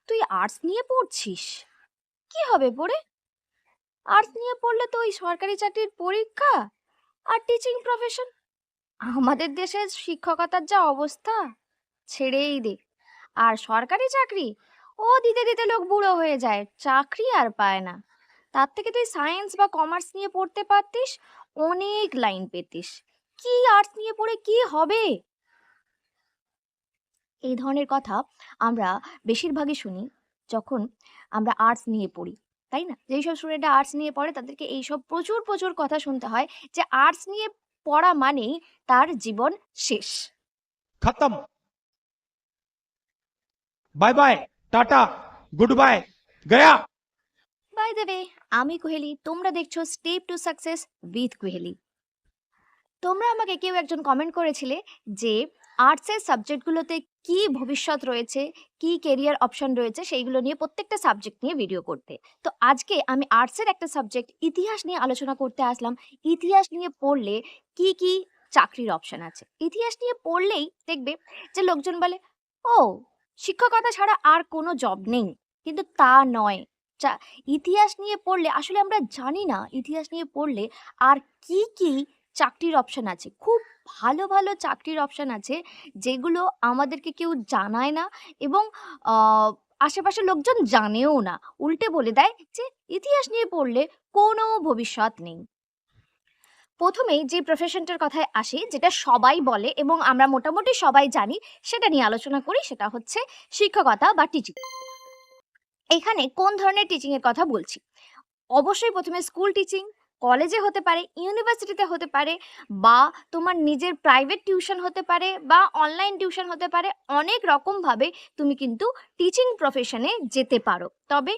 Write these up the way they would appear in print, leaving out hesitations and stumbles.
তুই আর্টস নিয়ে পড়ছিস, কি হবে পড়ে? আর্টস নিয়ে পড়লে তো ওই সরকারি চাকরির পরীক্ষা আর টিচিং প্রফেশন। আমাদের দেশের শিক্ষকতার যা অবস্থা, ছেড়েই দে। আর সরকারি চাকরি, ও দিতে দিতে লোক বুড়ো হয়ে যায়, চাকরি আর পায় না। তার থেকে তুই সায়েন্স বা কমার্স নিয়ে পড়তে পারতিস, অনেক লাইন পেতিস। কি আর্টস নিয়ে পড়ে কি হবে? এই ধরনের কথা আমরা বেশিরভাগই শুনি যখন আমরা আর্টস নিয়ে পড়ি, তাই না? যেই সব স্টুডেন্টরা আর্টস নিয়ে পড়ে তাদেরকে এইসব প্রচুর প্রচুর কথা শুনতে হয় যে আর্টস নিয়ে পড়া মানেই তার জীবন শেষ। खत्म। Bye bye, tata, good bye, गया। বাই দ্য ওয়ে, আমি কোহেলি, তোমরা দেখছো step to success with Koheli. তোমরা আমাকে কেউ একজন কমেন্ট করেছিলে যে আর্টসের সাবজেক্টগুলোতে কি ভবিষ্যৎ রয়েছে, কি কেরিয়ার অপশন রয়েছে, সেইগুলো নিয়ে প্রত্যেকটা সাবজেক্ট নিয়ে ভিডিও করতে। তো আজকে আমি আর্টসের একটা সাবজেক্ট ইতিহাস নিয়ে আলোচনা করতে আসলাম। ইতিহাস নিয়ে পড়লে কি কি চাকরির অপশন আছে। ইতিহাস নিয়ে পড়লেই দেখবে যে লোকজন বলে, ও শিক্ষকতা ছাড়া আর কোনো জব নেই, কিন্তু তা নয়। ইতিহাস নিয়ে পড়লে আসলে আমরা জানি না ইতিহাস নিয়ে পড়লে আর কি কি চাকরির অপশন আছে। খুব ভালো ভালো চাকরির অপশন আছে যেগুলো আমাদেরকে কেউ জানায় না, এবং আশেপাশের লোকজন জানেও না। উল্টে বলে দেয় যে ইতিহাস নিয়ে পড়লে কোনো ভবিষ্যৎ নেই। প্রথমেই যে প্রফেশনটার কথায় আসি, যেটা সবাই বলে এবং আমরা মোটামুটি সবাই জানি, সেটা নিয়ে আলোচনা করি। সেটা হচ্ছে শিক্ষকতা বা টিচিং। এখানে কোন ধরনের টিচিং এর কথা বলছি? অবশ্যই প্রথমে স্কুল টিচিং, কলেজে হতে পারে, ইউনিভার্সিটিতে হতে পারে, বা তোমার নিজের প্রাইভেট টিউশন হতে পারে, বা অনলাইন টিউশন হতে পারে। অনেক রকমভাবে তুমি কিন্তু টিচিং প্রফেশনে যেতে পারো। তবে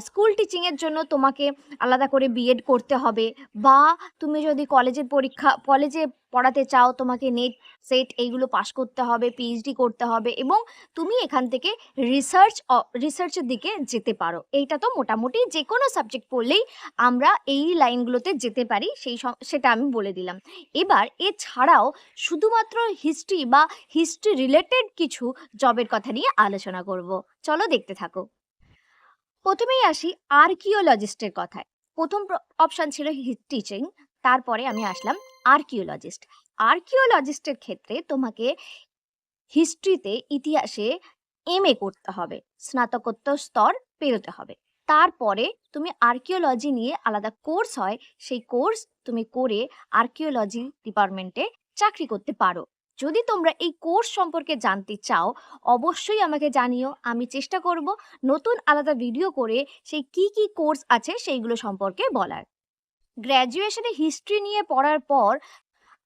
স্কুল টিচিংয়ের জন্য তোমাকে আলাদা করে বিএড করতে হবে, বা তুমি যদি কলেজে পড়াতে চাও, তোমাকে নেট সেট এইগুলো পাশ করতে হবে, পিএইচডি করতে হবে, এবং তুমি এখান থেকে রিসার্চের দিকে যেতে পারো। এইটা তো মোটামুটি যে কোনো সাবজেক্ট পড়লেই আমরা এই লাইনগুলোতে যেতে পারি, সেটা আমি বলে দিলাম। এবার এছাড়াও শুধুমাত্র হিস্ট্রি বা হিস্ট্রি রিলেটেড কিছু জবের কথা নিয়ে আলোচনা করব। চলো দেখতে থাকো। প্রথমেই আসি আর্কিওলজিস্টের কথায়। প্রথম অপশান ছিল টিচিং, তারপরে আমি আসলাম আর্কিওলজিস্ট। আর্কিওলজিস্টের ক্ষেত্রে তোমাকে হিস্ট্রিতে, ইতিহাসে এমএ করতে হবে, স্নাতকোত্তর স্তর পেরোতে হবে। তারপরে তুমি আর্কিওলজি নিয়ে আলাদা কোর্স হয়, সেই কোর্স তুমি করে আর্কিওলজি ডিপার্টমেন্টে চাকরি করতে পারো। যদি তোমরা এই কোর্স সম্পর্কে জানতে চাও, অবশ্যই আমাকে জানিও। আমি চেষ্টা করব নতুন আলাদা ভিডিও করে সেই কি কি কোর্স আছে সেইগুলো সম্পর্কে বলার। গ্র্যাজুয়েশনে হিস্ট্রি নিয়ে পড়ার পর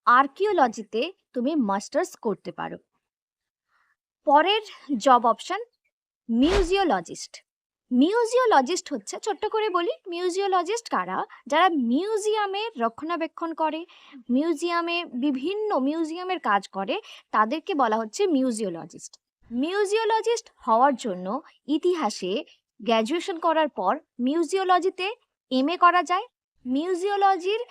আর্কিওলজিতে তুমি মাস্টার্স করতে পারো। পরের জব অপশন মিউজিওলজিস্ট। মিউজিওলজিস্ট হচ্ছে, ছোট্ট করে বলি, মিউজিওলজিস্ট কারা? যারা মিউজিয়ামের রক্ষণাবেক্ষণ করে, বিভিন্ন মিউজিয়ামের কাজ করে, তাদেরকে বলা হচ্ছে মিউজিওলজিস্ট। মিউজিওলজিস্ট হওয়ার জন্য ইতিহাসে গ্র্যাজুয়েশন করার পর মিউজিওলজিতে এমএ করা যায়। মিউজিওলজির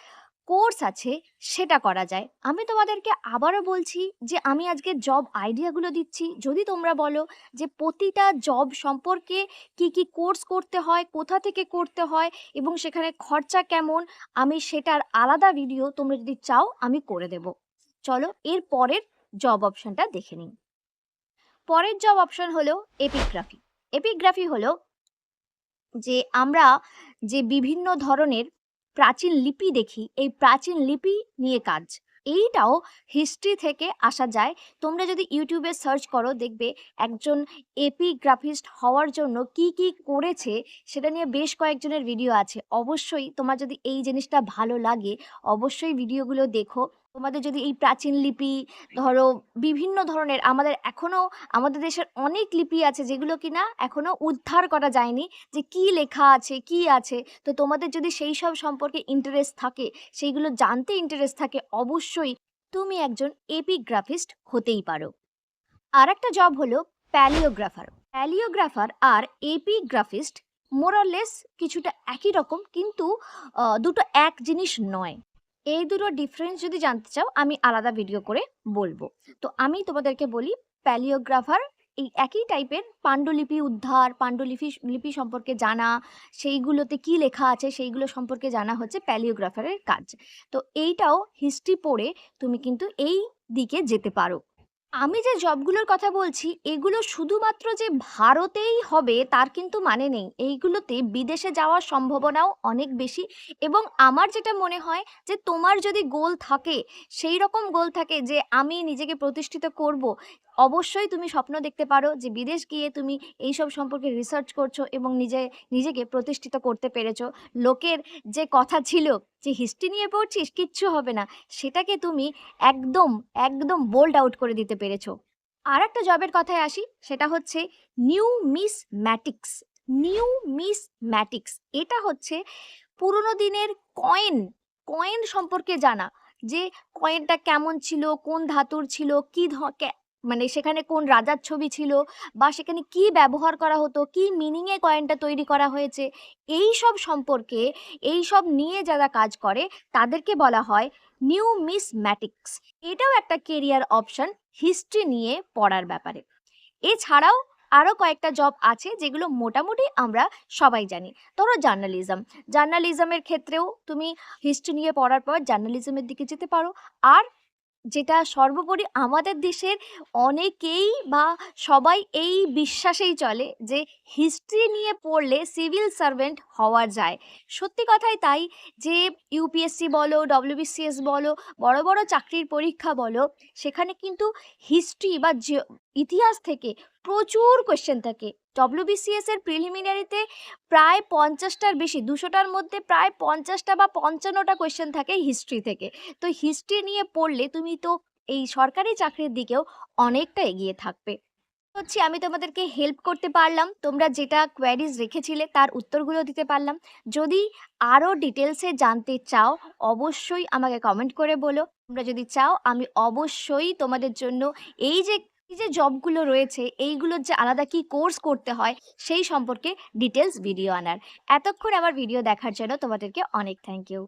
কোর্স আছে, সেটা করা যায়। আমি তোমাদেরকে আবারও বলছি যে আমি আজকে জব আইডিয়াগুলো দিচ্ছি। যদি তোমরা বলো যে প্রতিটা জব সম্পর্কে কি কি কোর্স করতে হয়, কোথা থেকে করতে হয়, এবং সেখানে খরচা কেমন, আমি সেটার আলাদা ভিডিও তোমরা যদি চাও আমি করে দেব। চলো এর পরের জব অপশনটা দেখে নিই। পরের জব অপশন হলো এপিগ্রাফি। এপিগ্রাফি হলো যে আমরা যে বিভিন্ন ধরনের প্রাচীন লিপি দেখি, এই প্রাচীন লিপি নিয়ে কাজ। এইটাও হিস্ট্রি থেকে আসা যায়। তোমরা যদি ইউটিউবে সার্চ করো দেখবে একজন এপিগ্রাফিস্ট হওয়ার জন্য কি কি করেছে সেটা নিয়ে বেশ কয়েকজনের ভিডিও আছে। অবশ্যই তোমার যদি এই জিনিসটা ভালো লাগে, অবশ্যই ভিডিওগুলো দেখো। তোমাদের যদি এই প্রাচীন লিপি, ধরো বিভিন্ন ধরনের, আমাদের দেশের অনেক লিপি আছে যেগুলো কিনা এখনো উদ্ধার করা যায়নি, যে কি লেখা আছে কি আছে। তো তোমাদের যদি সেই সব সম্পর্কে ইন্টারেস্ট থাকে, সেইগুলো জানতে ইন্টারেস্ট থাকে, অবশ্যই তুমি একজন এপিগ্রাফিস্ট হতেই পারো। আর একটা জব হলো প্যালিওগ্রাফার। প্যালিওগ্রাফার আর এপিগ্রাফিস্ট মোরালেস কিছুটা একই রকম, কিন্তু দুটো এক জিনিস নয়। এই দুটো ডিফারেন্স যদি জানতে চাও আমি আলাদা ভিডিও করে বলবো। তো আমি তোমাদেরকে বলি প্যালিওগ্রাফার, এই একই টাইপের পাণ্ডুলিপি উদ্ধার, লিপি সম্পর্কে জানা, সেইগুলোতে কি লেখা আছে সেইগুলো সম্পর্কে জানা হচ্ছে প্যালিওগ্রাফারের কাজ। তো এইটাও হিস্ট্রি পড়ে তুমি কিন্তু এই দিকে যেতে পারো। আমি যে জবগুলোর কথা বলছি এগুলো শুধুমাত্র যে ভারতেই হবে তার কিন্তু মানে নেই। এইগুলোতে বিদেশে যাওয়ার সম্ভাবনাও অনেক বেশি। এবং আমার যেটা মনে হয় যে তোমার যদি গোল থাকে, সেই রকম গোল থাকে যে আমি নিজেকে প্রতিষ্ঠিত করব, অবশ্যই তুমি স্বপ্ন দেখতে পারো যে বিদেশ গিয়ে তুমি এইসব সম্পর্কে রিসার্চ করছো এবং নিজেকে প্রতিষ্ঠিত করতে পেরেছো। লোকের যে কথা ছিল যে হিস্ট্রি নিয়ে পড়ছিস কিচ্ছু হবে না, সেটাকে তুমি একদম একদম বোল্ড আউট করে দিতে পেরেছো। আর একটা জবের কথায় আসি, সেটা হচ্ছে নিউমিসম্যাটিক্স। নিউমিসম্যাটিক্স এটা হচ্ছে পুরোনো দিনের কয়েন কয়েন সম্পর্কে জানা, যে কয়েনটা কেমন ছিল, কোন ধাতুর ছিল, মানে সেখানে কোন রাজার ছবি ছিল, বা সেখানে কি ব্যবহার করা হতো, কি মিনিংয়ে কয়েনটা তৈরি করা হয়েছে, এই সব সম্পর্কে, এই সব নিয়ে যারা কাজ করে তাদেরকে বলা হয় নিউমিসম্যাটিক্স। এটাও একটা কেরিয়ার অপশন হিস্ট্রি নিয়ে পড়ার ব্যাপারে। এছাড়াও আরও কয়েকটা জব আছে যেগুলো মোটামুটি আমরা সবাই জানি। ধরো জার্নালিজমের ক্ষেত্রেও তুমি হিস্ট্রি নিয়ে পড়ার পর জার্নালিজমের দিকে যেতে পারো। আর যেটা সর্বোপরি আমাদের দেশের অনেকেই বা সবাই এই বিশ্বাসেই চলে যে হিস্ট্রি নিয়ে পড়লে সিভিল সার্ভেন্ট হওয়া যায়। সত্যি কথাই তাই, যে ইউপিএসসি বলো, ডব্লিউবিসিএস বলো, বড় বড় চাকরির পরীক্ষা বলো, সেখানে কিন্তু হিস্ট্রি বা ইতিহাস থেকে প্রচুর কোয়েশ্চেন থাকে। ডব্লিউবিসিএস এর প্রিলিমিনারিতে প্রায় 50টার বেশি, 200টার মধ্যে প্রায় 50টা বা 55টা কোয়েশ্চেন থাকে হিস্ট্রি থেকে। তো হিস্ট্রি নিয়ে পড়লে তুমি তো এই সরকারি চাকরির দিকেও অনেকটা এগিয়ে থাকবে। আমি তোমাদেরকে হেল্প করতে পারলাম, তোমরা যেটা কোয়ারিজ রেখেছিলে তার উত্তরগুলো দিতে পারলাম। যদি আরও ডিটেলসে জানতে চাও অবশ্যই আমাকে কমেন্ট করে বলো। তোমরা যদি চাও আমি অবশ্যই তোমাদের জন্য এই যে জবগুলো রয়েছে এইগুলোর যে আলাদা কি কোর্স করতে হয় সেই সম্পর্কে ডিটেলস ভিডিও আনার। এতক্ষণ আমার ভিডিও দেখার জন্য তোমাদেরকে অনেক থ্যাংক ইউ।